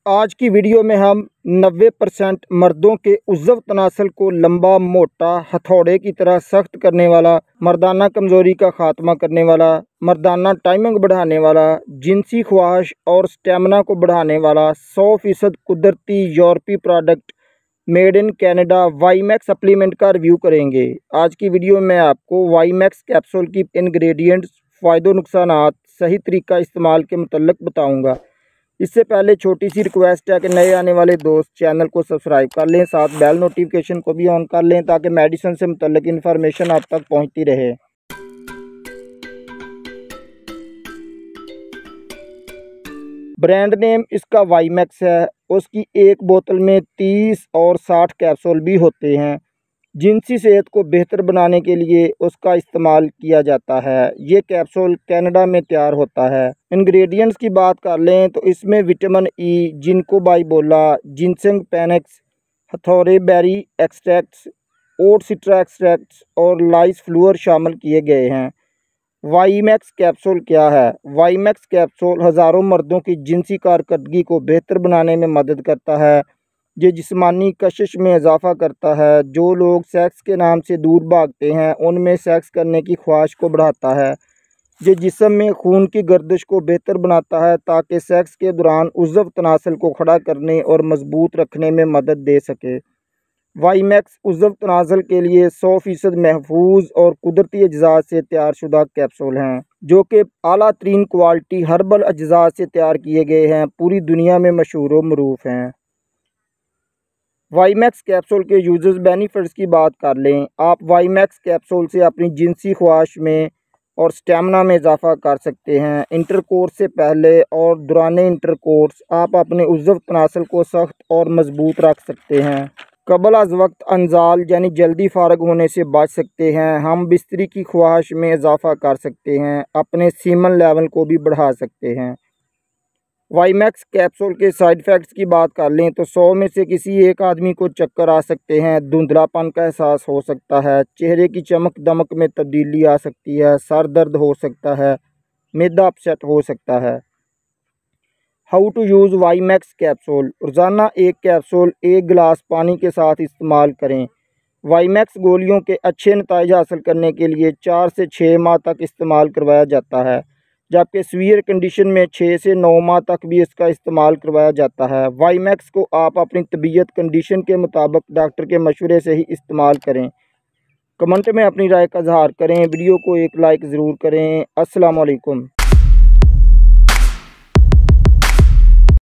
आज की वीडियो में हम 90% मर्दों के उज़्व तनासल को लंबा, मोटा, हथौड़े की तरह सख्त करने वाला, मर्दाना कमज़ोरी का ख़ात्मा करने वाला, मर्दाना टाइमिंग बढ़ाने वाला, जिनसी ख्वाहिश और स्टेमिना को बढ़ाने वाला 100% कुदरती यूरोपी product made in Canada Ymax supplement का रिव्यू करेंगे। आज की वीडियो में आपको वाईमैक्स कैप्सूल की इंग्रेडिएंट्स, फ़ायदों, नुकसानात, सही तरीका इस्तेमाल के मुतल्लिक़ बताऊँगा। इससे पहले छोटी सी रिक्वेस्ट है कि नए आने वाले दोस्त चैनल को सब्सक्राइब कर लें, साथ बेल नोटिफिकेशन को भी ऑन कर लें ताकि मेडिसिन से मुतल्लिक इन्फॉर्मेशन आप तक पहुंचती रहे। ब्रांड नेम इसका वाईमैक्स है। उसकी एक बोतल में 30 और 60 कैप्सूल भी होते हैं। जिनसी सेहत को बेहतर बनाने के लिए उसका इस्तेमाल किया जाता है। ये कैप्सूल कनाडा में तैयार होता है। इंग्रेडिएंट्स की बात कर लें तो इसमें विटामिन ई, जिनको बाइबोला, जिनसेंग पैनेक्स, हथौरे बेरी एक्सट्रैक्ट्स, ओट सिट्रा एक्सट्रैक्ट्स और लाइस फ्लूअर शामिल किए गए हैं। वाईमैक्स कैप्सूल क्या है? वाईमैक्स कैप्सूल हज़ारों मर्दों की जिनसी कारकर्दगी को बेहतर बनाने में मदद करता है। ये जिस्मानी कशिश में इजाफ़ा करता है। जो लोग सेक्स के नाम से दूर भागते हैं उनमें सेक्स करने की ख्वाहिश को बढ़ाता है। ये जिस्म में खून की गर्दिश को बेहतर बनाता है ताकि सेक्स के दौरान उज़्व तनासल को खड़ा करने और मजबूत रखने में मदद दे सके। वाईमैक्स उज़्व तनासल के लिए 100% महफूज और कुदरती अज्जा से तैयार शुदा कैप्सूल हैं, जो कि आला तरीन क्वालिटी हर्बल अज्जा से तैयार किए गए हैं। पूरी दुनिया में मशहूर व मरूफ हैं। वाईमैक्स कैप्सूल के यूजर्स बेनिफिट्स की बात कर लें। आप वाईमैक्स कैप्सूल से अपनी जिनसी ख्वाहिश में और स्टेमिना में इजाफ़ा कर सकते हैं। इंटरकोर्स से पहले और दौरान इंटरकोर्स आप अपने उज़्व तनासल को सख्त और मजबूत रख सकते हैं। कबल अज़ वक्त अंजाल यानी जल्दी फारग होने से बच सकते हैं। हम बिस्तरी की ख्वाहिश में इजाफ़ा कर सकते हैं। अपने सीमन लेवल को भी बढ़ा सकते हैं। वाईमैक्स कैप्सूल के साइड इफ़ेक्ट्स की बात कर लें तो 100 में से किसी एक आदमी को चक्कर आ सकते हैं, धुंधलापन का एहसास हो सकता है, चेहरे की चमक दमक में तब्दीली आ सकती है, सर दर्द हो सकता है, मैदा अपसेट हो सकता है। हाउ टू यूज़ वाईमैक्स कैप्सूल। रोज़ाना एक कैप्सूल 1 गिलास पानी के साथ इस्तेमाल करें। वाईमैक्स गोलियों के अच्छे नतीजे हासिल करने के लिए 4 से 6 माह तक इस्तेमाल करवाया जाता है, जबकि सीवियर कंडीशन में 6 से 9 माह तक भी इसका इस्तेमाल करवाया जाता है। वाईमैक्स को आप अपनी तबीयत कंडीशन के मुताबिक डॉक्टर के मशवरे से ही इस्तेमाल करें। कमेंट में अपनी राय का इजहार करें। वीडियो को एक लाइक ज़रूर करें। अस्सलाम वालेकुम।